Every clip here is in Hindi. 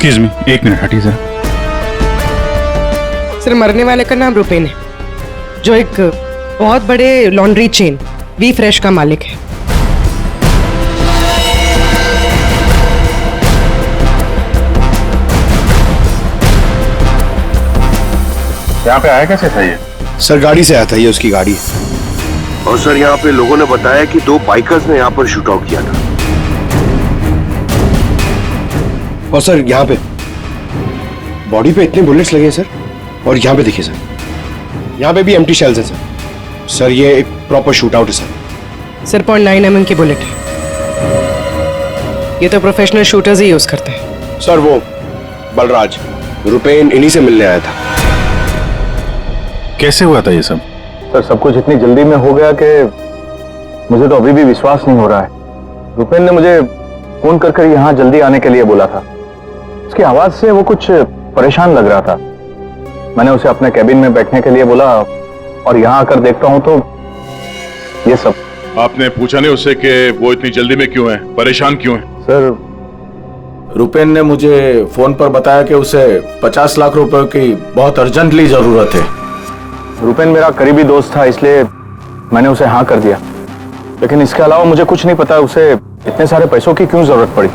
एक्सक्यूज मी, एक मिनट हटिए सर। सर, मरने वाले का नाम रुपेन है, जो एक बहुत बड़े लॉन्ड्री चेन वी फ्रेश का मालिक है। यहाँ पे आया कैसे था ये? सर गाड़ी से आया था, ये उसकी गाड़ी है। और सर यहाँ पे लोगों ने बताया कि 2 बाइकर्स ने यहाँ पर शूट आउट किया था। और सर यहाँ पे बॉडी पे इतने बुलेट्स लगे हैं सर, और यहाँ पे देखिए सर, यहाँ पे भी एम्प्टी शेल्स हैं सर। सर ये एक प्रॉपर शूट आउट है सर। सर 0.9 mm की बुलेट है, ये तो प्रोफेशनल शूटर्स ही यूज करते हैं। सर वो बलराज रुपेन इन्हीं से मिलने आया था। कैसे हुआ था ये सब? सर सब कुछ इतनी जल्दी में हो गया कि मुझे तो अभी भी विश्वास नहीं हो रहा है। रुपेन ने मुझे फोन कर यहाँ जल्दी आने के लिए बोला था। उसकी आवाज से वो कुछ परेशान लग रहा था। मैंने उसे अपने कैबिन में बैठने के लिए बोला और यहाँ आकर देखता हूँ तो ये सब। आपने पूछा नहीं उससे कि वो इतनी जल्दी में क्यों है, परेशान क्यों है? सर रुपेन ने मुझे फोन पर बताया कि उसे 50 लाख रुपए की बहुत अर्जेंटली जरूरत है। रुपेन मेरा करीबी दोस्त था, इसलिए मैंने उसे हाँ कर दिया। लेकिन इसके अलावा मुझे कुछ नहीं पता उसे इतने सारे पैसों की क्यों जरूरत पड़ी।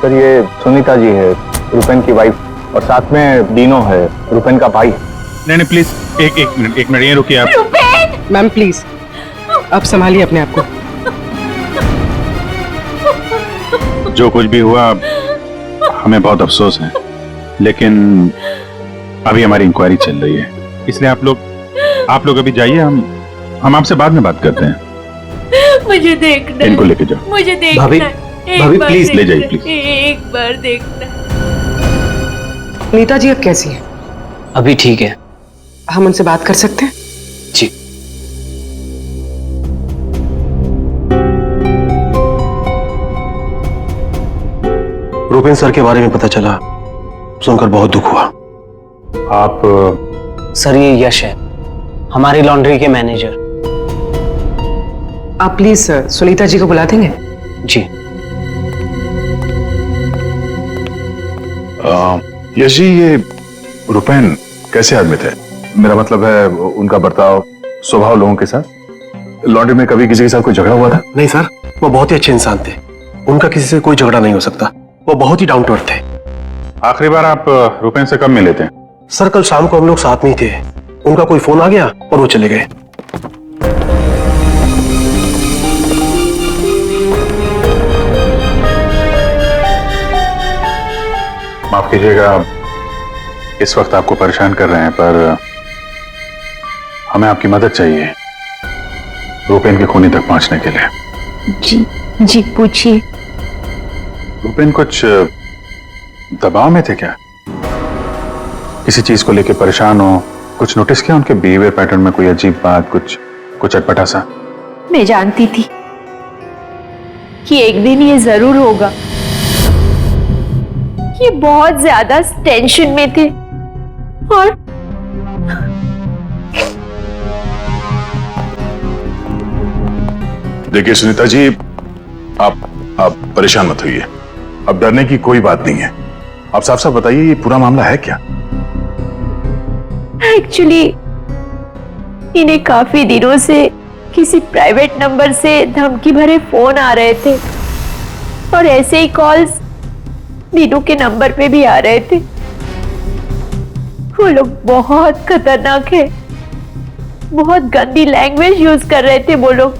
सर ये सुनीता जी है, रुपेन की वाइफ, और साथ में डीनो है, रुपेन का भाई। नहीं प्लीज एक मिनट ये रुकिए आप। मैम प्लीज, आप संभालिए अपने आप को। जो कुछ भी हुआ हमें बहुत अफसोस है, लेकिन अभी हमारी इंक्वायरी चल रही है, इसलिए आप लोग अभी जाइए, हम आपसे बाद में बात करते हैं। मुझे देखना, इनको लेके जाओ। मुझे देखना, भाभी प्लीज ले जाइए प्लीज। एक बार देखना। नीता जी अब कैसी है? अभी ठीक है। हम उनसे बात कर सकते हैं? जी। रुपेन सर के बारे में पता चला, सुनकर बहुत दुख हुआ। आप सर ये यश है, हमारी लॉन्ड्री के मैनेजर। आप प्लीज सुनीता जी को बुला देंगे? जी। यश जी, ये रुपेन कैसे आदमी थे? मेरा मतलब है उनका बर्ताव, स्वभाव लोगों के साथ। लॉन्ड्री में कभी किसी के साथ कोई झगड़ा हुआ था? नहीं सर, वो बहुत ही अच्छे इंसान थे, उनका किसी से कोई झगड़ा नहीं हो सकता। वो बहुत ही डाउन टू अर्थ थे। आखिरी बार आप रुपेन से कब मिले थे? सर कल शाम को हम लोग साथ में ही थे, उनका कोई फोन आ गया और वो चले गए। माफ कीजिएगा, इस वक्त आपको परेशान कर रहे हैं, पर हमें आपकी मदद चाहिए रुपेन के खूनी तक पहुंचने के लिए। जी पूछिए। रुपेन कुछ दबाव में थे क्या? किसी चीज को लेकर परेशान हो? कुछ नोटिस किया उनके बिहेवियर पैटर्न में? कोई अजीब बात, कुछ अटपटा सा? मैं जानती थी कि एक दिन ये जरूर होगा। ये बहुत ज्यादा टेंशन में थे और देखिए सुनीता जी, आप परेशान मत होइए। अब डरने की कोई बात नहीं है। आप साफ साफ बताइए, ये पूरा मामला है क्या? एक्चुअली इन्हें काफी दिनों से किसी प्राइवेट नंबर से धमकी भरे फोन आ रहे थे और ऐसे ही कॉल्स दीनू के नंबर पे भी आ रहे थे। वो लोग बहुत खतरनाक है, बहुत गंदी लैंग्वेज यूज कर रहे थे। वो लोग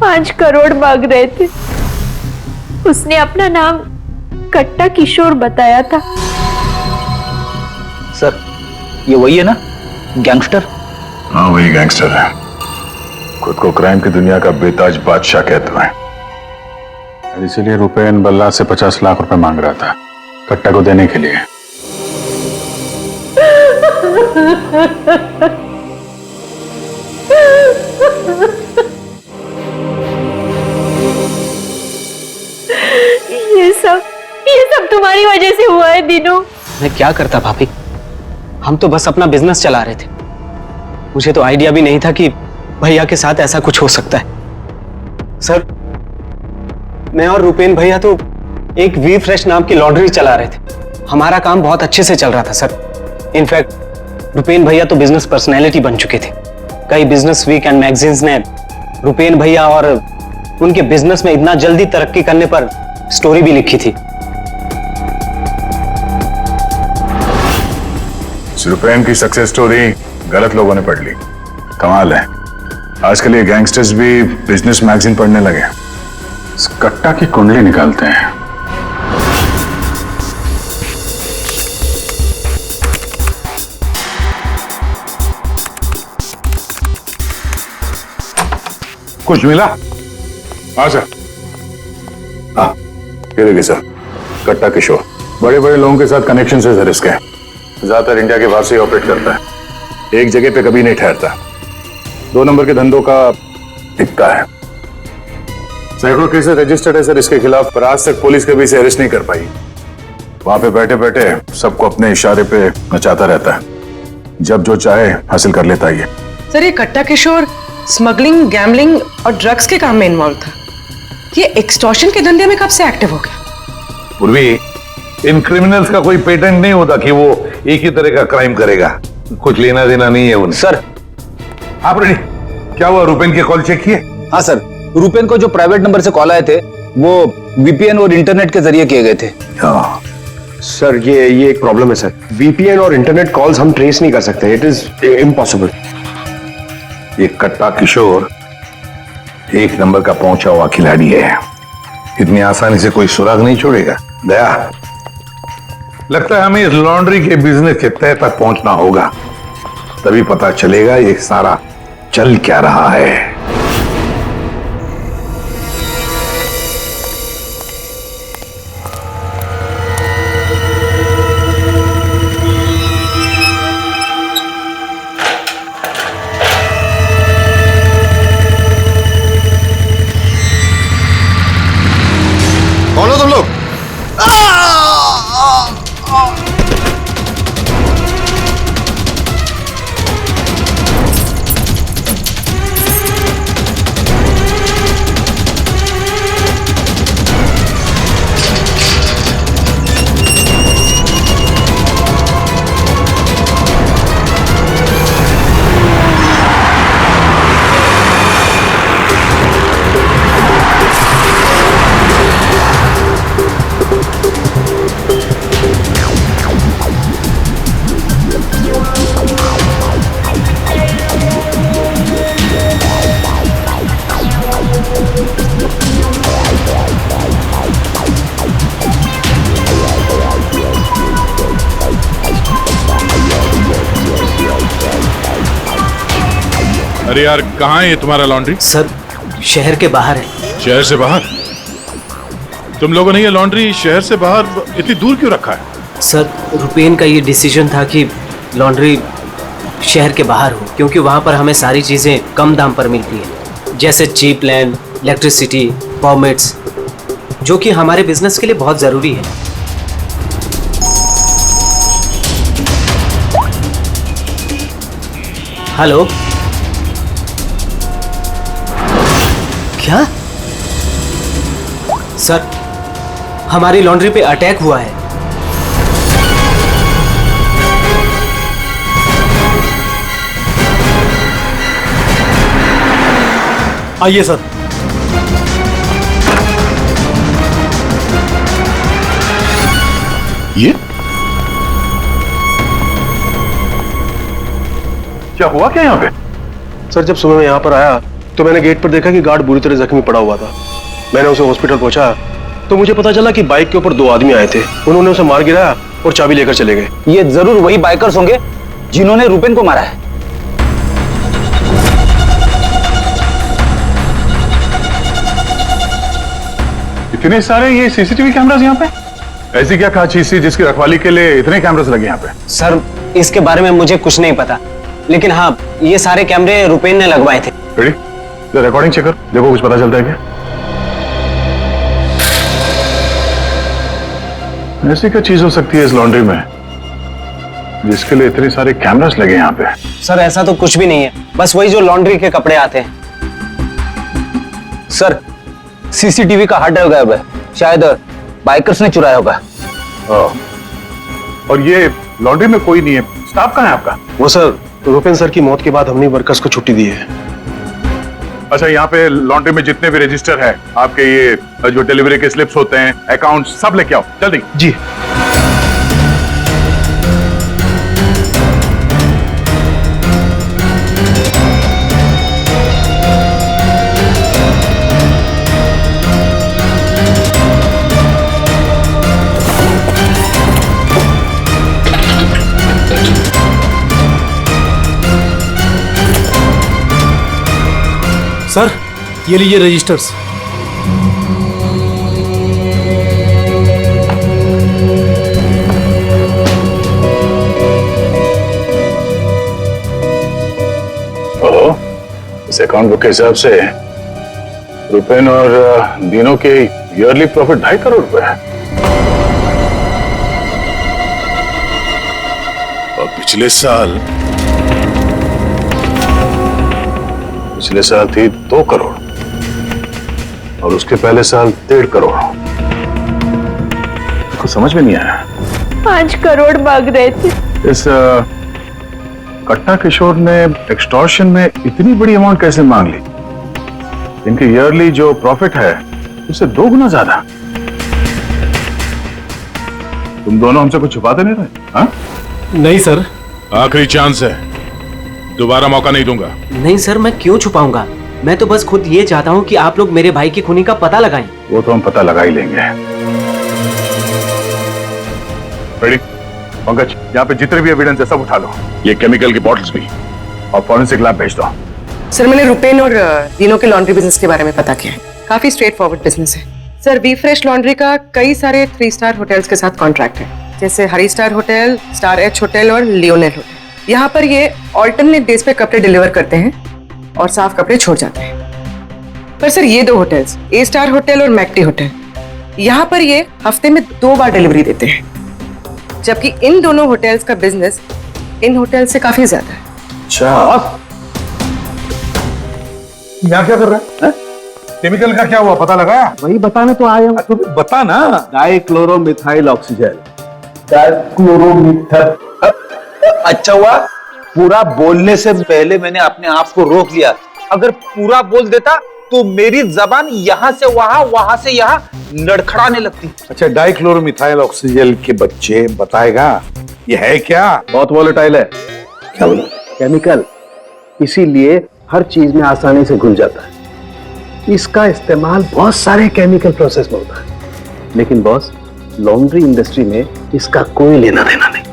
5 करोड़ मांग रहे थे। उसने अपना नाम कट्टा किशोर बताया था। सर ये वही है ना, गैंगस्टर? हाँ वही गैंगस्टर है, खुद को क्राइम की दुनिया का बेताज बादशाह कहता है। इसीलिए रुपेन बल्ला से 50 लाख रुपए मांग रहा था कट्टा को देने के लिए। ये सब तुम्हारी वजह से हुआ है दीनू। मैं क्या करता भाभी, हम तो बस अपना बिजनेस चला रहे थे। मुझे तो आइडिया भी नहीं था कि भैया के साथ ऐसा कुछ हो सकता है। सर, मैं और रुपेन भैया तो एक वी फ्रेश नाम की लॉन्ड्री चला रहे थे। हमारा काम बहुत अच्छे से चल रहा था सर। इनफैक्ट रुपेन भैया तो बिजनेस पर्सनैलिटी बन चुके थे। कई बिजनेस वीक एंड मैगजीन्स ने रुपेन भैया और उनके बिजनेस में इतना जल्दी तरक्की करने पर स्टोरी भी लिखी थी। रुपेन की सक्सेस स्टोरी गलत लोगों ने पढ़ ली। कमाल है, आजकल ये गैंगस्टर्स भी बिजनेस मैगजीन पढ़ने लगे। इस कट्टा की कुंडली निकालते हैं। कुछ मिला? हाँ सर। हाँ, ये देखिए सर, कट्टा किशोर बड़े बड़े लोगों के साथ कनेक्शन से सर इसके। ज्यादातर इंडिया के बाहर से ऑपरेट करता है, एक जगह पे कभी नहीं ठहरता। 2 नंबर के धंधों का टिक्का है। सैकड़ों केसेस रजिस्टर्ड है सर इसके खिलाफ, पर आज तक पुलिस कभी इसे अरेस्ट नहीं कर पाई। वहां पे बैठे बैठे सबको अपने इशारे पे नचाता रहता है, जब जो चाहे हासिल कर लेता है। सर, ये कट्टा किशोर स्मगलिंग, गैम्बलिंग और ड्रग्स के काम में इन्वॉल्व था। ये एक्सटॉर्शन के धंधे में कब से एक्टिव हो गया? पूर्वी, इन क्रिमिनल्स का कोई पेटेंट नहीं होता कि वो एक ही तरह का क्राइम करेगा। कुछ लेना देना नहीं है उन्हें। सर, आपने क्या हुआ, रुपेन के कॉल चेक किए? हाँ सर, रुपेन को जो प्राइवेट नंबर से कॉल आए थे वो वीपीएन और इंटरनेट के जरिए किए गए थे। हाँ सर, ये एक प्रॉब्लम है सर। वीपीएन और इंटरनेट कॉल्स हम ट्रेस नहीं कर सकते। It is impossible. ये कट्टा किशोर 1 नंबर का पहुंचा हुआ खिलाड़ी है, इतनी आसानी से कोई सुराग नहीं छोड़ेगा। दया, लगता है हमें इस लॉन्ड्री के बिजनेस के तह तक पहुंचना होगा, तभी पता चलेगा ये सारा चल क्या रहा है। कौन हो तुम लोग? अरे यार, कहाँ है ये तुम्हारा लॉन्ड्री? सर, शहर के बाहर है। शहर से बाहर? तुम लोगों ने ये लॉन्ड्री शहर से बाहर इतनी दूर क्यों रखा है? सर, रुपेन का ये डिसीजन था कि लॉन्ड्री शहर के बाहर हो, क्योंकि वहाँ पर हमें सारी चीज़ें कम दाम पर मिलती है, जैसे चीप लैंड, इलेक्ट्रिसिटी, परमिट्स, जो कि हमारे बिजनेस के लिए बहुत ज़रूरी है। हेलो, क्या? सर, हमारी लॉन्ड्री पे अटैक हुआ है। आइए सर। ये क्या हुआ क्या यहाँ पे? सर, जब सुबह मैं यहाँ पर आया तो मैंने गेट पर देखा कि गार्ड बुरी तरह जख्मी पड़ा हुआ था। मैंने उसे हॉस्पिटल पहुंचाया तो मुझे पता चला कि बाइक के ऊपर 2 आदमी आए थे। उन्होंने उसे मार गिराया और चाबी लेकर चले गए। ये जरूर वही बाइकर्स होंगे जिन्होंने रुपेन को मारा है। इतने सारे ये सीसीटीवी कैमरास यहाँ पे? ऐसी क्या खास चीज थी जिसकी रखवाली के लिए इतने कैमरास लगे यहाँ पे? सर, इसके बारे में मुझे कुछ नहीं पता, लेकिन हाँ, ये सारे कैमरे रुपेन ने लगवाए थे। रेडी? रिकॉर्डिंग चेक कर, देखो कुछ पता चलता है क्या? ऐसी क्या चीज हो सकती है इस लॉन्ड्री में जिसके लिए इतने सारे कैमरास लगे यहाँ पे? सर, ऐसा तो कुछ भी नहीं है, बस वही जो लॉन्ड्री के कपड़े आते हैं। सर, सीसीटीवी का हार्ड ड्राइव गायब है, शायद बाइकर्स ने चुराया होगा। और ये लॉन्ड्री में कोई नहीं है, स्टाफ कहाँ है आपका? वो सर, रुपेन सर की मौत के बाद हमने वर्कर्स को छुट्टी दी है। अच्छा, यहाँ पे लॉन्ड्री में जितने भी रजिस्टर है आपके, ये जो डिलीवरी के स्लिप्स होते हैं, अकाउंट, सब लेके आओ जल्दी। जी। सर, ये लीजिए रजिस्टर्स। ओहो, इस अकाउंट बुक के हिसाब से रुपेन और दीनों के ईयरली प्रॉफिट 2.5 करोड़ रुपए है। और पिछले साल थी 2 करोड़ और उसके पहले साल 1.5 करोड़। कुछ समझ में नहीं आया। 5 करोड़ मांग रहे थे। इस कट्टा किशोर ने एक्सटॉर्शन में इतनी बड़ी अमाउंट कैसे मांग ली? इनके ईयरली जो प्रॉफिट है उससे 2 गुना ज्यादा। तुम दोनों हमसे कुछ छुपाते नहीं रहे? हाँ? नहीं सर। आखिरी चांस है, दोबारा मौका नहीं दूंगा। नहीं सर, मैं क्यों छुपाऊंगा? मैं तो बस खुद ये चाहता हूँ कि आप लोग मेरे भाई की खूनी का पता लगाएं। वो तो हम पता लगा ही लेंगे। रेडी? पंकज, यहाँ पे जितने भी एविडेंस है सब उठा लो, ये केमिकल की बॉटल्स भी, और फॉरेंसिक लैब भेज दो। सर, मैंने रुपेन और दीनों के लॉन्ड्री बिजनेस के बारे में पता किया है। काफी स्ट्रेट फॉरवर्ड बिजनेस है सर। वी फ्रेश लॉन्ड्री का कई सारे 3 स्टार होटल्स के साथ कॉन्ट्रैक्ट है, जैसे Hari star hotel, star H hotel और लियोनेल होटल। यहाँ पर ये ऑल्टरनेट डेज पे कपड़े डिलीवर करते हैं और साफ कपड़े छोड़ जाते हैं। पर सर, ये 2 होटल्स, ए स्टार होटल और मैक्टी होटल, यहाँ पर ये हफ्ते में 2 बार डिलीवरी देते हैं, जबकि इन दोनों होटल्स का बिजनेस इन होटल से काफी ज्यादा है। अच्छा, यहाँ क्या कर रहा है? केमिकल का क्या हुआ, पता लगाया? वही बताने तो आए हूँ। तो बता ना। डाइक्लोरोमिथाइल ऑक्सीजन। डाइक्लोरोमिथाइल। अच्छा हुआ पूरा बोलने से पहले मैंने अपने आप को रोक लिया। अगर पूरा बोल देता तो मेरी जबान यहाँ से वहां, वहां से यहाँ लड़खड़ाने लगती। अच्छा, डाइक्लोरोमिथाइल ऑक्सीजन के बच्चे बताएगा ये है क्या? बहुत वोलेटाइल है। क्या बोला? केमिकल, इसीलिए हर चीज में आसानी से घुल जाता है। इसका इस्तेमाल बहुत सारे केमिकल प्रोसेस में होता है, लेकिन बॉस, लॉन्ड्री इंडस्ट्री में इसका कोई लेना देना नहीं।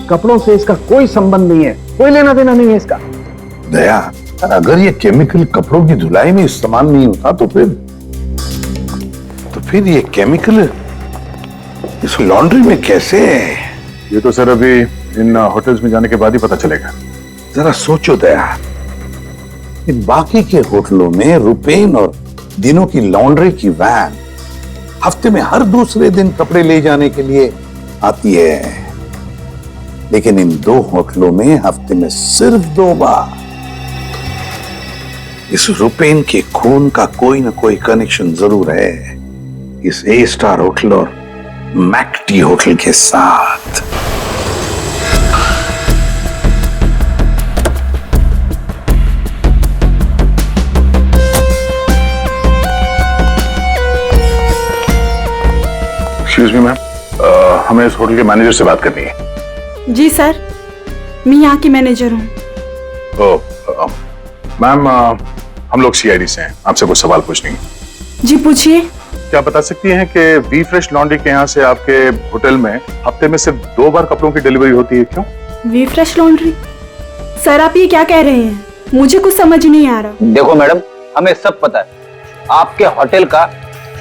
कपड़ों से इसका कोई संबंध नहीं है, कोई लेना देना नहीं है इसका। दया, अगर ये केमिकल कपड़ों की धुलाई में इस्तेमाल नहीं होता तो फिर ये केमिकल इस लॉन्ड्री में कैसे? ये तो सर अभी इन होटल्स में जाने के बाद ही पता चलेगा। जरा सोचो दया, इन बाकी के होटलों में रुपेन और दिनों की लॉन्ड्री की वैन हफ्ते में हर दूसरे दिन कपड़े ले जाने के लिए आती है, लेकिन इन 2 होटलों में हफ्ते में सिर्फ 2 बार। इस रुपेन के खून का कोई ना कोई कनेक्शन जरूर है इस ए स्टार होटल और मैक्टी होटल के साथ। एक्सक्यूज मी मैम, हमें इस होटल के मैनेजर से बात करनी है। जी सर, मैं यहाँ की मैनेजर हूँ। मैम, हम लोग सीआईडी से हैं, आपसे कुछ सवाल पूछने हैं। जी पूछिए। क्या बता सकती हैं कि वी फ्रेश लॉन्ड्री के यहाँ से आपके होटल में हफ्ते में सिर्फ 2 बार कपड़ों की डिलीवरी होती है, क्यों? We fresh laundry? सर, आप ये क्या कह रहे हैं? मुझे कुछ समझ नहीं आ रहा। देखो मैडम, हमें सब पता है, आपके होटल का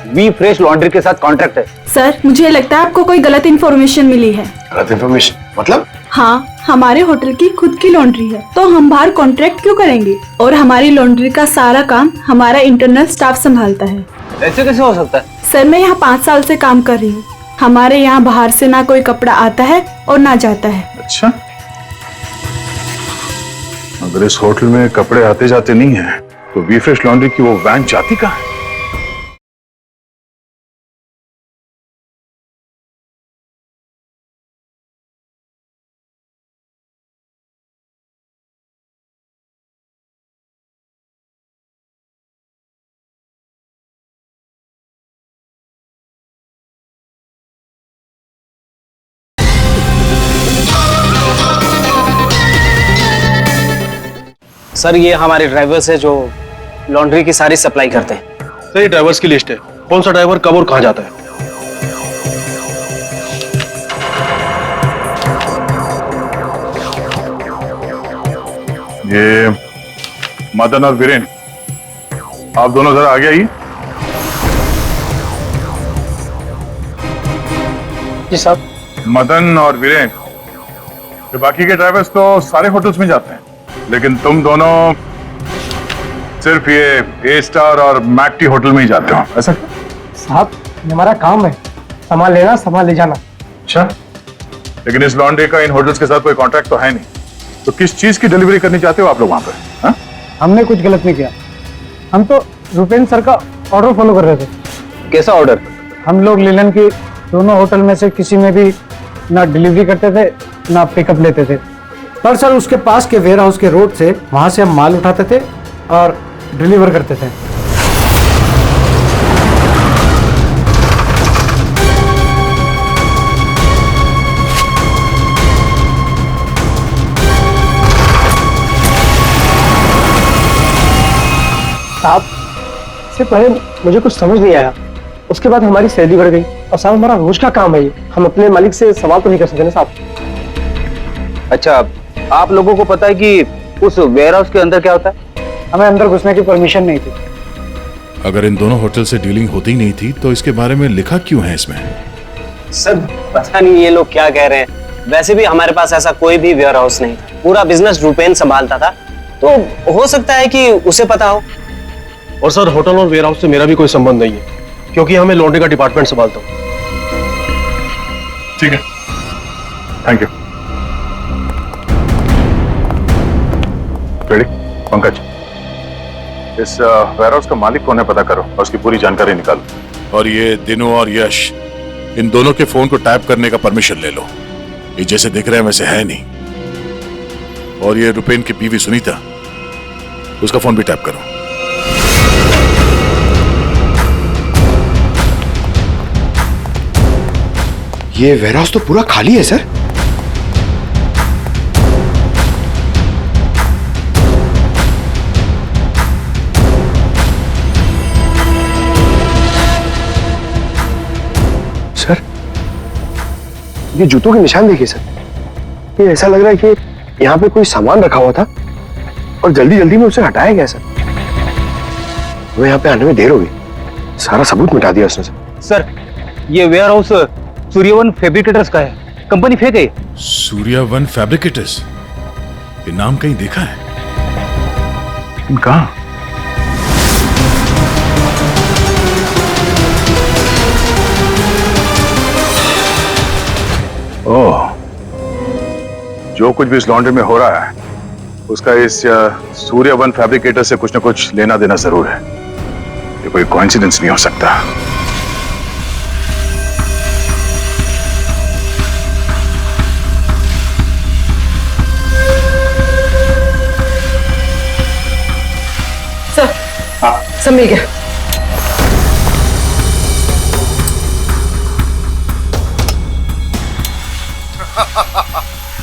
वी फ्रेश लॉन्ड्री के साथ कॉन्ट्रैक्ट है। सर, मुझे लगता है आपको कोई गलत इन्फॉर्मेशन मिली है। गलत इन्फॉर्मेशन मतलब? हाँ, हमारे होटल की खुद की लॉन्ड्री है, तो हम बाहर कॉन्ट्रैक्ट क्यों करेंगे? और हमारी लॉन्ड्री का सारा काम हमारा इंटरनल स्टाफ संभालता है। ऐसे कैसे हो सकता है? सर, मैं यहाँ 5 साल से काम कर रही हूँ। हमारे यहाँ बाहर से ना कोई कपड़ा आता है और ना जाता है। अच्छा, अगर इस होटल में कपड़े आते जाते नहीं है तो वी फ्रेश लॉन्ड्री की वो वैन जाती कहाँ है? सर ये हमारे ड्राइवर्स है जो लॉन्ड्री की सारी सप्लाई करते हैं। सर ये ड्राइवर्स की लिस्ट है, कौन सा ड्राइवर कब और कहाँ जाता है। ये मदन और वीरेन, आप दोनों जरा आगे आइए। जी साहब। मदन और वीरेन, ये बाकी के ड्राइवर्स तो सारे होटल्स में जाते हैं, लेकिन तुम दोनों सिर्फ ये ए स्टार और मैक टी होटल में ही जाते हो, ऐसा क्यों? साहब ये हमारा काम है, सामान लेना सामान ले जाना। अच्छा, लेकिन इस लॉन्ड्री का इन होटल्स के साथ कोई कॉन्ट्रैक्ट तो है नहीं, तो किस चीज की डिलीवरी करनी चाहते हो आप लोग वहां पर? हाँ? हमने कुछ गलत नहीं किया, हम तो रुपेन सर का ऑर्डर फॉलो कर रहे थे। कैसा ऑर्डर? हम लोग लीलन की दोनों होटल में से किसी में भी ना डिलीवरी करते थे ना पिकअप लेते थे, पर सर उसके पास के वेयर हाउस के रोड से वहां से हम माल उठाते थे और डिलीवर करते थे। साहब इससे पहले मुझे कुछ समझ नहीं आया, उसके बाद हमारी सैलरी बढ़ गई और साहब हमारा रोज का काम है ये, हम अपने मालिक से सवाल तो नहीं कर सकते ना साहब। अच्छा, आप लोगों को पता है कि उस वेयर हाउस के अंदर क्या होता है? हमें अंदर घुसने की परमिशन नहीं थी। अगर इन दोनों होटल से डीलिंग होती नहीं थी तो इसके बारे में लिखा क्यों है इसमें? सर पता नहीं ये लोग क्या कह रहे हैं, वैसे भी हमारे पास ऐसा कोई भी वेयर हाउस नहीं था, पूरा बिजनेस रुपेन संभालता था, तो हो सकता है कि उसे पता हो। और सर होटल और वेयर हाउस से मेरा भी कोई संबंध नहीं है, क्योंकि हमें लॉन्ड्री का डिपार्टमेंट संभालता हूँ। ठीक है, थैंक यू। रेडी? पंकज, इस वेयर हाउस का मालिक कौन है पता करो और उसकी पूरी जानकारी निकालो। और ये दिनों और यश, इन दोनों के फोन को टैप करने का परमिशन ले लो, ये जैसे दिख रहे हैं वैसे है नहीं। और ये रुपेन की बीवी सुनीता, उसका फोन भी टैप करो। ये वेयर हाउस तो पूरा खाली है सर। सर ये जूतों के निशान देखिए सर, ये ऐसा लग रहा है कि यहाँ पे कोई सामान रखा हुआ था और जल्दी जल्दी में उसे हटाया गया सर। हमें यहाँ पे आने में देर हो गई, सारा सबूत मिटा दिया उसने सर। सर ये वेयर हाउस सूर्यवन फैब्रिकेटर्स का है, कंपनी फेक है। सूर्यवन फैब्रिकेटर्स, ये नाम कहीं देखा है? लेकिन कहाँ? ओह, जो कुछ भी इस लॉन्ड्री में हो रहा है उसका इस सूर्यवन फैब्रिकेटर से कुछ ना कुछ लेना देना जरूर है। ये कोई कोइंसिडेंस नहीं हो सकता। सब मिल गया।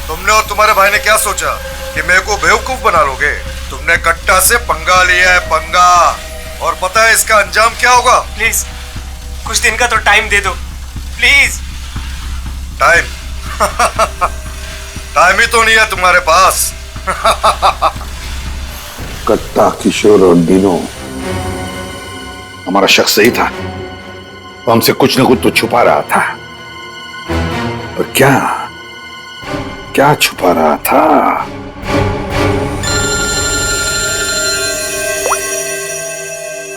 तुमने और तुम्हारे भाई ने क्या सोचा कि मेरे को बेवकूफ बना लोगे? तुमने कट्टा से पंगा लिया है, पंगा। और पता है इसका अंजाम क्या होगा? प्लीज कुछ दिन का तो टाइम दे दो प्लीज। टाइम? टाइम ही तो नहीं है तुम्हारे पास। कट्टा, किशोर और दिनों, हमारा शख्स सही था, वो हमसे कुछ ना कुछ तो छुपा रहा था। और क्या क्या छुपा रहा था?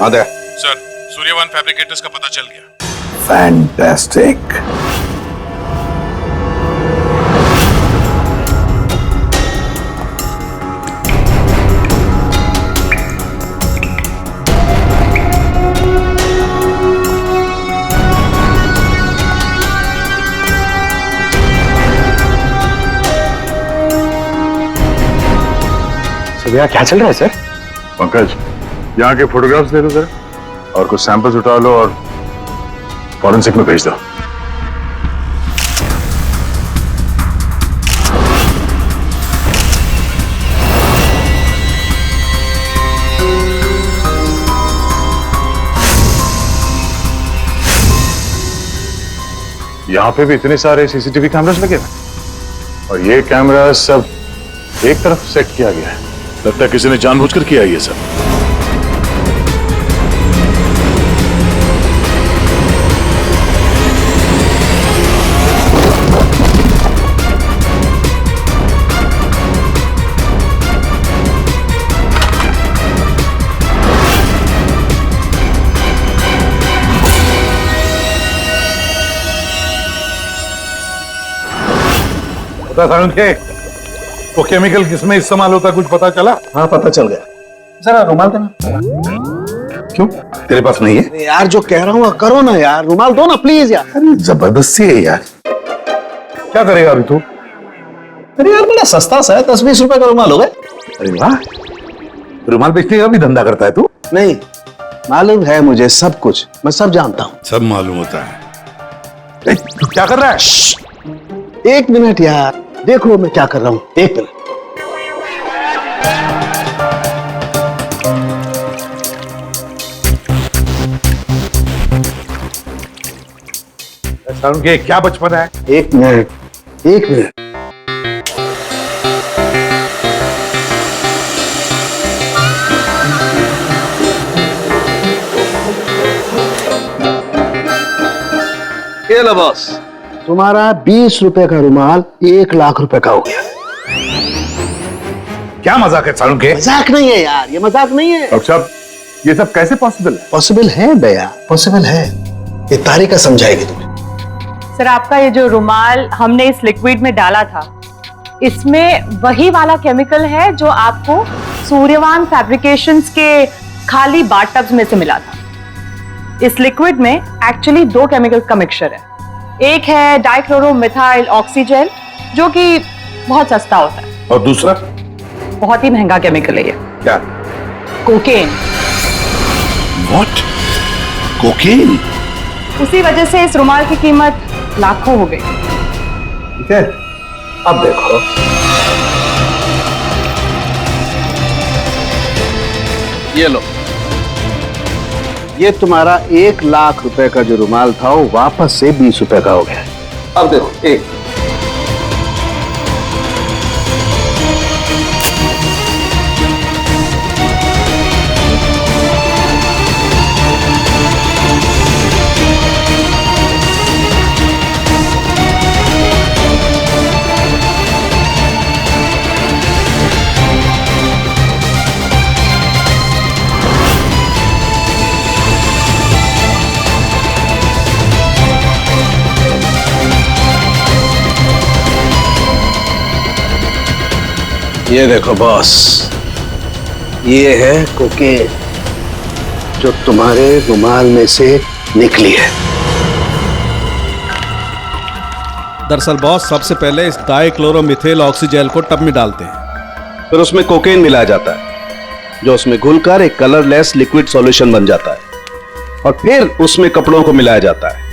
आदे सर, सूर्यवन फैब्रिकेटर्स का पता चल गया। फैंटास्टिक। यहाँ क्या चल रहा है सर? पंकज, यहाँ के फोटोग्राफ्स ले लो जरा और कुछ सैंपल्स उठा लो और फॉरेंसिक में भेज दो। यहाँ पे भी इतने सारे सीसीटीवी कैमरास लगे हुए और ये कैमरा सब एक तरफ सेट किया गया है। लगता है किसी ने जानबूझकर किया है ये सब। के वो केमिकल किसमें इस्तेमाल होता कुछ पता चला? हाँ पता चल गया। जरा रुमाल देना। क्यों तेरे पास नहीं है? अरे यार जो कह रहा हूँ करो ना यार, रुमाल दो ना प्लीज यार। अरे जबरदस्ती है यार। क्या करेगा अभी तू? अरे यार बड़ा सस्ता सा है, 10-20 रुपए का रुमाल हो गए। अरे वाह, रुमाल बेचने का भी धंधा करता है तू? नहीं, मालूम है मुझे सब कुछ, मैं सब जानता हूँ। सब मालूम होता है। तू क्या कर रहा है? एक मिनट यार, देखो मैं क्या कर रहा हूँ, एक मिनट। के क्या बचपन है? एक मिनट, एक मिनट। ये लो बॉस, तुम्हारा 20 रुपए का रुमाल 1 लाख रुपए का हो गया। क्या मजाक है सारुण के? मजाक नहीं है यार, ये मजाक नहीं है। डॉक्टर साहब, ये सब कैसे पॉसिबल है? पॉसिबल है भैया, पॉसिबल है। ये तारिका समझाएगी तुम्हें। सर आपका ये जो रुमाल हमने इस लिक्विड में डाला था, इसमें वही वाला केमिकल है जो आपको सूर्यवान फैब्रिकेशंस के खाली बाथटब्स में से मिला था। इस लिक्विड में एक्चुअली 2 केमिकल्स का मिक्सचर है। एक है डाइक्लोरोमिथाइल ऑक्सीजन जो कि बहुत सस्ता होता है, और दूसरा बहुत ही महंगा केमिकल है ये। क्या? कोकेन। व्हाट? कोकेन? उसी वजह से इस रुमाल की कीमत लाखों हो गई। ठीक है, अब देखो। ये लो, ये तुम्हारा 1 लाख रुपए का जो रुमाल था वो वापस से 20 रुपए का हो गया। अब देखो, एक ये देखो बॉस, ये है कोकेन जो तुम्हारे रुमाल में से निकली है। दरअसल बॉस, सबसे पहले इस डाइक्लोरोमिथेल ऑक्सीजेल को टब में डालते हैं, फिर उसमें कोकेन मिलाया जाता है जो उसमें घुलकर एक कलरलेस लिक्विड सॉल्यूशन बन जाता है, और फिर उसमें कपड़ों को मिलाया जाता है।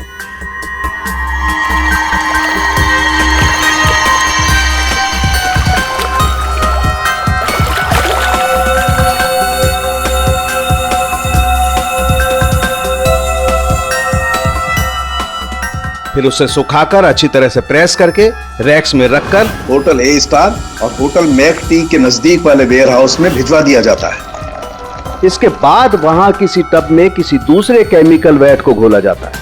फिर उसे सुखाकर अच्छी तरह से प्रेस करके रैक्स में रखकर होटल ए स्टार और होटल मैक टी के नजदीक वाले वेयर हाउस में भिजवा दिया जाता है। इसके बाद वहां किसी टब में किसी दूसरे केमिकल वैट को घोला जाता है।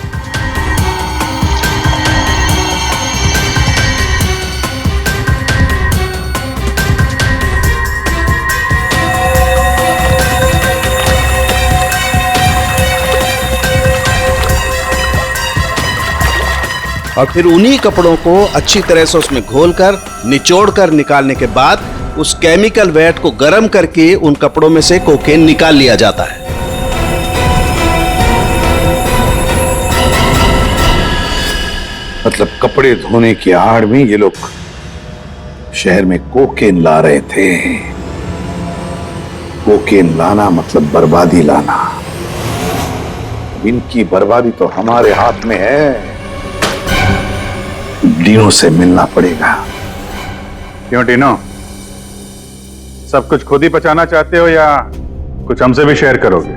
और फिर उन्हीं कपड़ों को अच्छी तरह से उसमें घोलकर निचोड़कर निकालने के बाद उस केमिकल वैट को गर्म करके उन कपड़ों में से कोकेन निकाल लिया जाता है। मतलब कपड़े धोने की आड़ में ये लोग शहर में कोकेन ला रहे थे। कोकेन लाना मतलब बर्बादी लाना। इनकी बर्बादी तो हमारे हाथ में है। डीनो से मिलना पड़ेगा। क्यों डीनो, सब कुछ खुद ही बचाना चाहते हो या कुछ हमसे भी शेयर करोगे?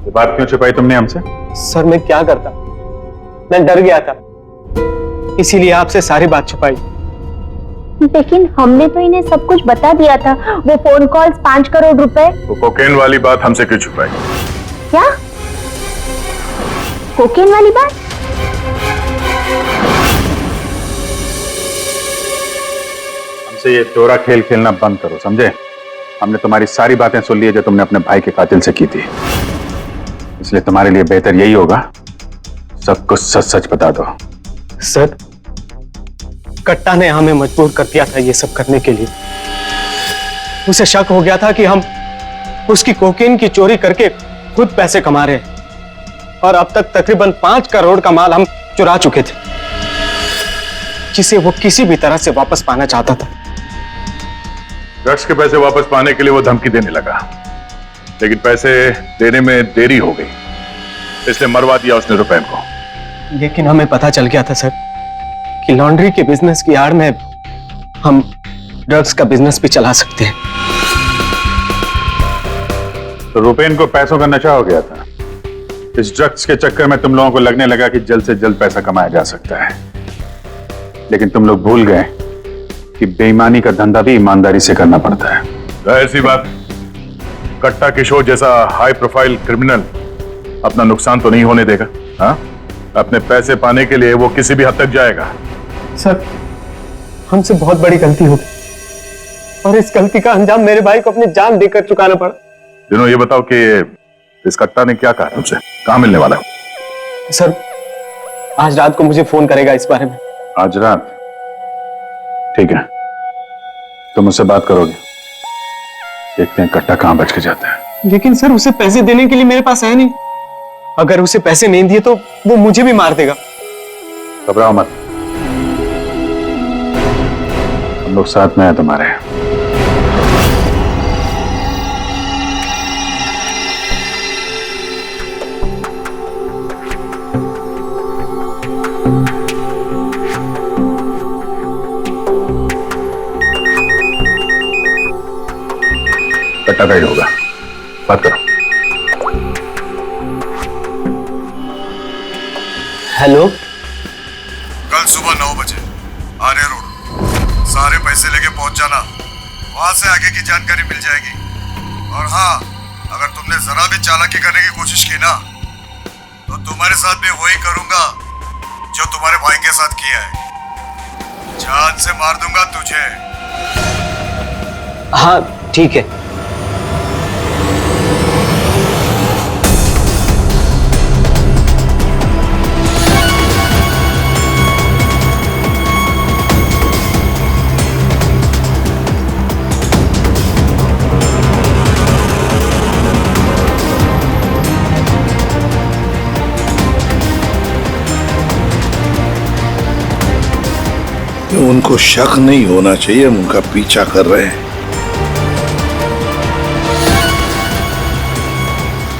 ये बात क्यों छुपाई तुमने हमसे? सर मैं क्या करता, मैं डर गया था, इसीलिए आपसे सारी बात छुपाई। लेकिन हमने तो इन्हें सब कुछ बता दिया था। वो फोन कॉल्स 5 करोड़ रुपए। वो कोकेन वाली बात हमसे क्यों छुपाई? क्या कोकेन वाली बात? हमसे ये चोरा खेल खेलना बंद करो, समझे? हमने तुम्हारी सारी बातें सुन ली है जो तुमने अपने भाई के कातिल से की थी, इसलिए तुम्हारे लिए बेहतर यही होगा सब कुछ सच सच बता दो। सर, कट्टा ने हमें मजबूर कर दिया था ये सब करने के लिए। उसे शक हो गया था कि हम उसकी कोकेन की चोरी करके खुद पैसे कमा रहे हैं और अब तक तकरीबन 5 करोड़ का माल हम चुरा चुके थे, जिसे वो किसी भी तरह से वापस पाना चाहता था। ड्रग्स के पैसे वापस पाने के लिए वो धमकी देने लगा, लेकिन पैसे देने में देरी हो गई, इसलिए मरवा दिया उसने रुपैन को। लेकिन हमें पता चल गया था सर कि लॉन्ड्री के बिजनेस की आड़ में हम ड्रग्स का बिजनेस भी चला सकते हैं। तो रुपैन को पैसों का नशा हो गया था। इस ड्रग्स के चक्कर में तुम लोगों को लगने लगा कि जल्द से जल्द पैसा कमाया जा सकता है, लेकिन तुम लोग भूल गए कि बेईमानी का धंधा भी ईमानदारी से करना पड़ता है। ऐसी बात, कट्टा किशोर जैसा हाई प्रोफाइल क्रिमिनल अपना नुकसान तो नहीं होने देगा। हाँ, अपने पैसे पाने के लिए वो किसी भी हद तक जाएगा। सर, हमसे बहुत बड़ी गलती हो गई और इस गलती का अंजाम मेरे भाई को अपनी जान देकर चुकाना पड़ा। दिनों, ये बताओ कि इस कट्टा ने क्या कहा तुमसे? कहां मिलने वाला है? सर, आज रात को मुझे फोन करेगा इस बारे में। आज रात? ठीक है, तुम उससे बात करोगे, देखते हैं कट्टा कहां बच के जाता है। लेकिन सर, उसे पैसे देने के लिए मेरे पास है नहीं। अगर उसे पैसे नहीं दिए तो वो मुझे भी मार देगा। घबराओ मत, हम लोग साथ में हैं तुम्हारे। कट्टा गाइड होगा, बात करो। हेलो, कल सुबह 9 बजे आर्य रोड, सारे पैसे लेके पहुंच जाना, वहां से आगे की जानकारी मिल जाएगी। और हाँ, अगर तुमने जरा भी चालाकी करने की कोशिश की ना, तो तुम्हारे साथ भी वही करूंगा जो तुम्हारे भाई के साथ किया है। जान से मार दूंगा तुझे। हाँ ठीक है। उनको शक नहीं होना चाहिए, हम उनका पीछा कर रहे हैं।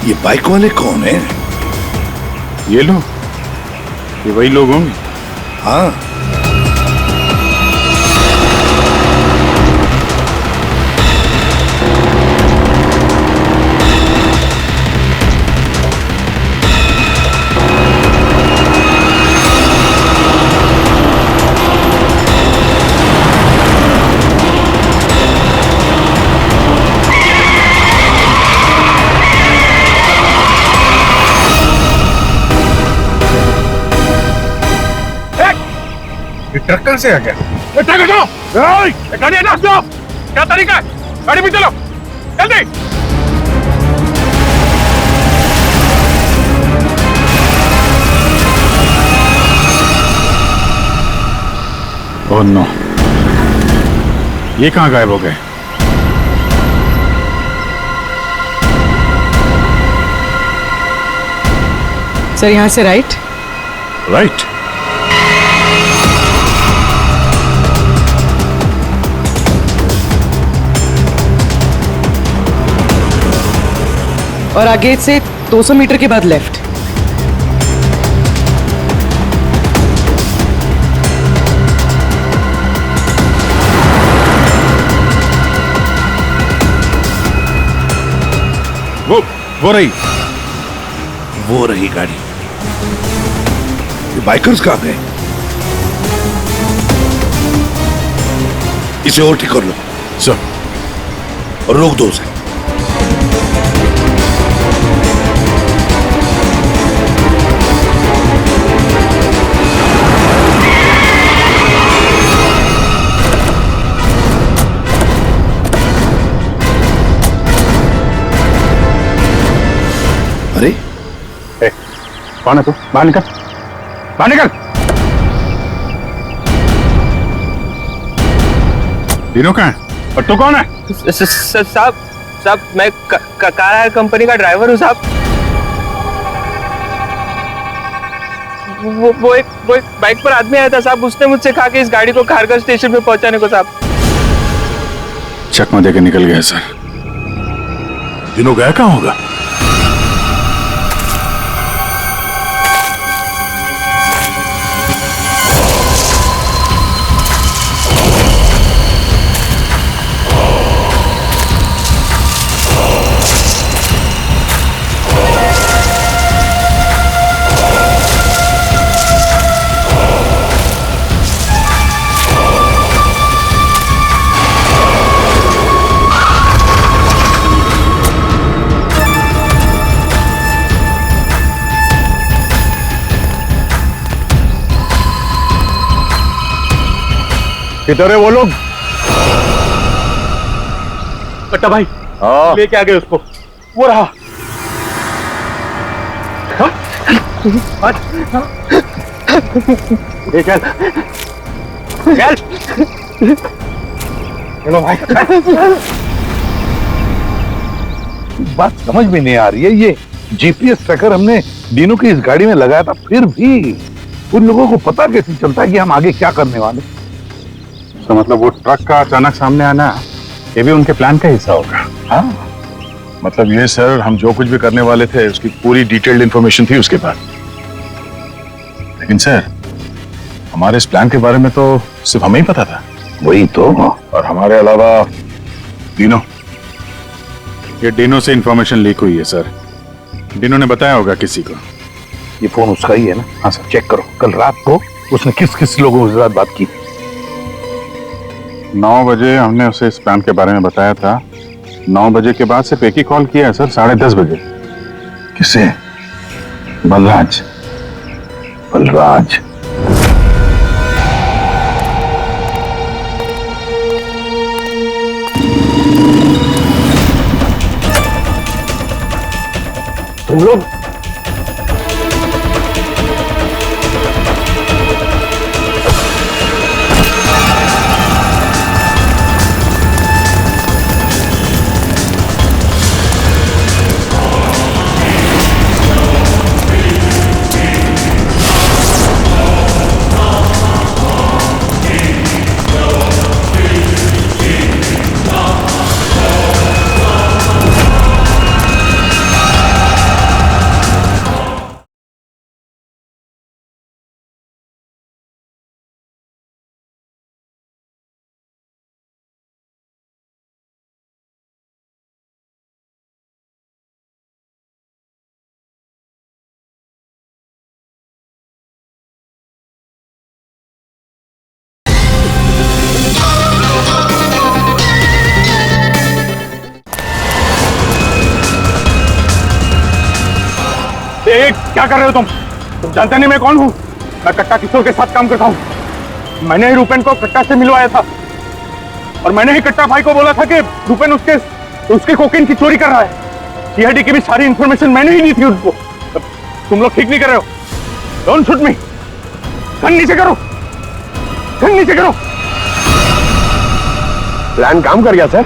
ये बाइक वाले कौन है? ये लोग, ये वही लोग होंगे। हाँ, ट्रक कहां से आ गया? ट्रक हटाओ! गाड़ी हटा दो! क्या तरीका है? गाड़ी भी चलो, जल्दी! ओह नो, ये कहां गायब हो गए? सर, यहां से राइट। राइट? और आगे से 200 मीटर के बाद लेफ्ट। वो रही वो रही गाड़ी। ये बाइकर्स कहाँ गए? इसे और ठीक कर लो सर। और रोक दो उसे। अरे कौन है तू? बाहर निकल, बाहर निकल। तीनों कहाँ है? और तू कौन है? साहब मैं कार कंपनी का ड्राइवर हूँ साहब। वो एक बाइक पर आदमी आया था साहब, उसने मुझसे कहा कि इस गाड़ी को खारगर स्टेशन पे पहुंचाने को साहब। चकमा देकर निकल गया सर। तीनों गया कहाँ होगा? किधर है वो लोग? कट्टा भाई लेके आ गए उसको। वो रहा। चलो भाई। बात समझ में नहीं आ रही है, ये जीपीएस ट्रैकर हमने दिनों की इस गाड़ी में लगाया था, फिर भी उन लोगों को पता कैसे चलता है कि हम आगे क्या करने वाले? तो मतलब वो ट्रक का अचानक सामने आना ये भी उनके प्लान का हिस्सा होगा। हाँ, मतलब ये सर, हम जो कुछ भी करने वाले थे उसकी पूरी डिटेल्ड इंफॉर्मेशन थी उसके पास। लेकिन सर, हमारे इस प्लान के बारे में तो सिर्फ हमें ही पता था। वही तो। और हमारे अलावा तीनों। ये डिनो से इंफॉर्मेशन लीक हुई है सर। डिनो ने बताया होगा किसी को। ये फोन उसका ही है ना? हाँ सर, चेक करो कल रात को उसने किस किस लोगों के साथ बात की। 9 बजे हमने उसे इस प्लान के बारे में बताया था। 9 बजे के बाद सिर्फ एक ही कॉल किया है सर, 10:30 बजे। किसे? बलराज। बलराज तुम लोग क्या कर रहे हो तुम जानते नहीं मैं कौन हूँ? मैं कट्टा किशोर के साथ काम करता हूँ। मैंने ही रूपेन को कट्टा से मिलवाया था और मैंने ही कट्टा भाई को बोला था कि रूपेन उसके कोकेन की चोरी कर रहा है। सीआईडी की भी सारी इंफॉर्मेशन मैंने ही दी थी उनको। तुम लोग ठीक नहीं कर रहे हो। Don't shoot me. गन नीचे करो, गन नीचे करो। प्लान काम कर गया सर।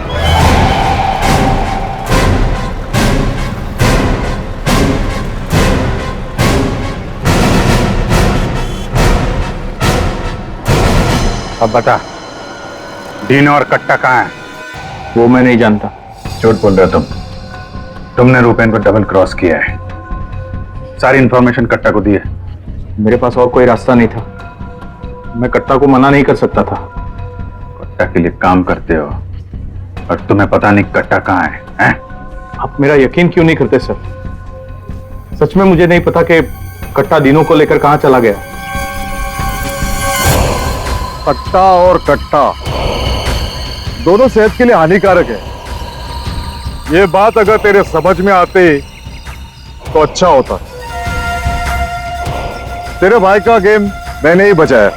अब बता, डीनो और कट्टा कहाँ है? वो मैं नहीं जानता। झूठ बोल रहे हो तुमने रूपेन को डबल क्रॉस किया है। सारी इंफॉर्मेशन कट्टा को दी है। मेरे पास और कोई रास्ता नहीं था। मैं कट्टा को मना नहीं कर सकता था। कट्टा के लिए काम करते हो और तुम्हें पता नहीं कट्टा कहाँ है, हैं? आप मेरा यकीन क्यों नहीं करते सर? सच में मुझे नहीं पता कि कट्टा दिनों को लेकर कहां चला गया। खट्टा और कट्टा दोनों सेहत के लिए हानिकारक है। ये बात अगर तेरे समझ में आते तो अच्छा होता। तेरे भाई का गेम मैंने ही बचाया,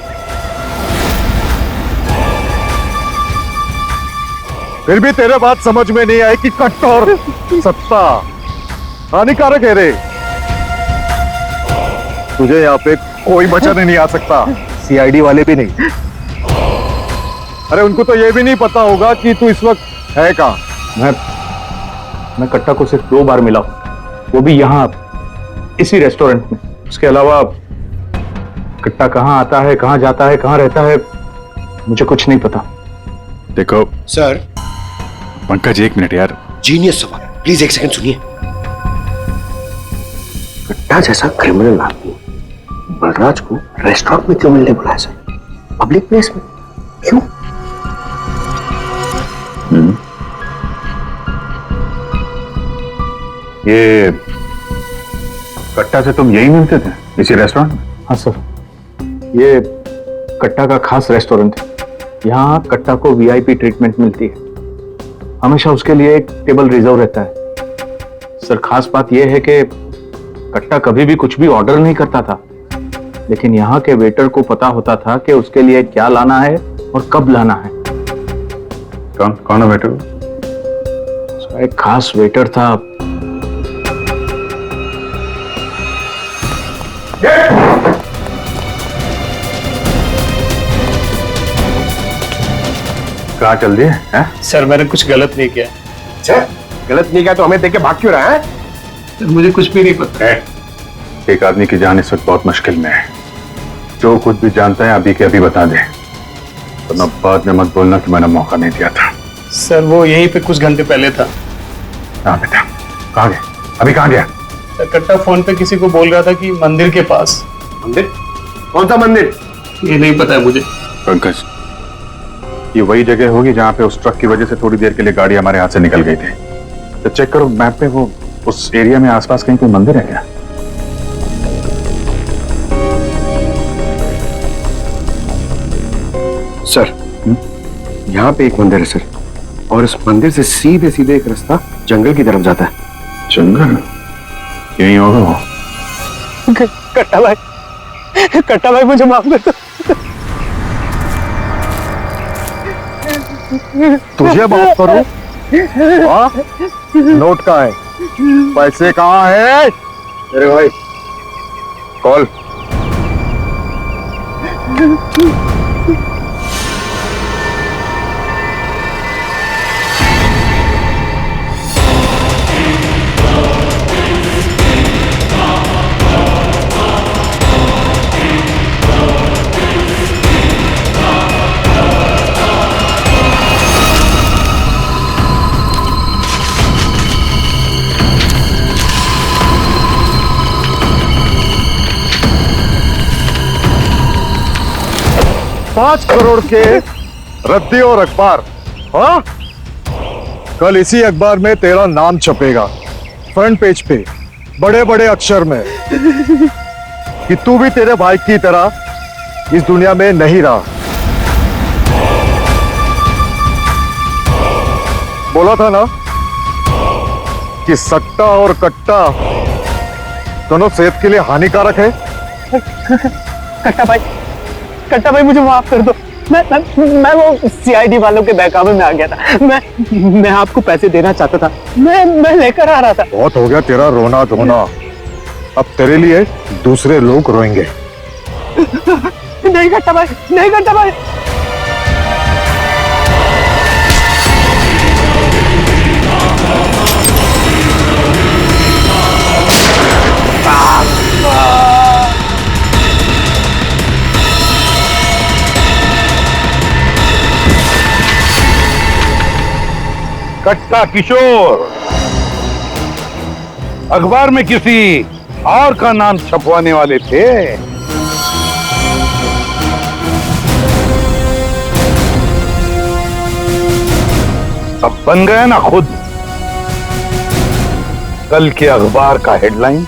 फिर भी तेरे बात समझ में नहीं आई कि कट्टा और सत्ता हानिकारक है रे। तुझे यहाँ पे कोई बचाने नहीं आ सकता, सीआईडी वाले भी नहीं। अरे उनको तो ये भी नहीं पता होगा कि तू इस वक्त है कहाँ। मैं कट्टा को सिर्फ 2 बार मिला हूं, वो भी यहाँ इसी रेस्टोरेंट में। उसके अलावा कट्टा कहाँ आता है, कहाँ जाता है, कहाँ रहता है, मुझे कुछ नहीं पता। देखो सर। पंकज, 1 मिनट यार। जीनियस सवाल, प्लीज 1 सेकंड सुनिए। कट्टा जैसा क्रिमिनल आदमी बलराज को रेस्टोरेंट में क्यों मिलने बुलाया सर? पब्लिक प्लेस में क्यों? ये कट्टा से तुम यही मिलते थे, इसी रेस्टोरेंट में? हाँ सर, ये कट्टा का खास रेस्टोरेंट है। यहाँ कट्टा को वीआईपी ट्रीटमेंट मिलती है। हमेशा उसके लिए एक टेबल रिजर्व रहता है। सर, खास बात यह है कि कट्टा कभी भी कुछ भी ऑर्डर नहीं करता था, लेकिन यहाँ के वेटर को पता होता था कि उसके लिए क्या लाना है और कब लाना है। कौन है वेटर? एक खास वेटर था। कहाँ चल दिए हैं? सर मैंने कुछ गलत नहीं किया। अच्छा, गलत नहीं किया तो हमें देख के भाग क्यों रहा है? सर मुझे कुछ भी नहीं पता। एक आदमी की जान इस वक्त बहुत मुश्किल में है। जो कुछ भी जानता है अभी के अभी बता दे, वरना बाद में मत बोलना कि मैंने मौका नहीं दिया था। सर वो यहीं पे कुछ घंटे पहले था। हाँ बेटा, कहाँ गया? अभी कहाँ गया? सर कट्टा फोन पे किसी को बोल रहा था कि मंदिर के पास। मंदिर? कौन सा मंदिर? ये नहीं पता है मुझे। पंकज, ये वही जगह होगी जहाँ पे उस ट्रक की वजह से थोड़ी देर के लिए गाड़ी हमारे हाथ से निकल गई थी। तो चेक करो मैप पे, वो उस एरिया में आसपास कहीं कोई मंदिर है क्या? सर, यहाँ पे एक मंदिर है सर, और इस मंदिर से सीधे सीधे एक रास्ता जंगल की तरफ जाता है। जंगल? यही होगा वो। कट्टा भाई मुझे माफ कर दो। तुझे माफ करूं? हाँ? नोट कहाँ है? पैसे कहाँ है? अरे भाई कॉल। $5 करोड़ के रद्दी और अखबार। हाँ, कल इसी अखबार में तेरा नाम छपेगा फ्रंट पेज पे बड़े बड़े अक्षर में कि तू भी तेरे भाई की तरह इस दुनिया में नहीं रहा। बोला था ना कि सट्टा और कट्टा दोनों सेहत के लिए हानिकारक है। कट्टा भाई मुझे माफ कर दो। मैं वो सीआईडी वालों के बहकावे में आ गया था। मैं आपको पैसे देना चाहता था। मैं लेकर आ रहा था। बहुत हो गया तेरा रोना धोना, अब तेरे लिए दूसरे लोग रोएंगे। नहीं कट्टा भाई, नहीं कट्टा भाई। कट्टा किशोर अखबार में किसी और का नाम छपवाने वाले थे। अब बन गया ना खुद। कल के अखबार का हेडलाइन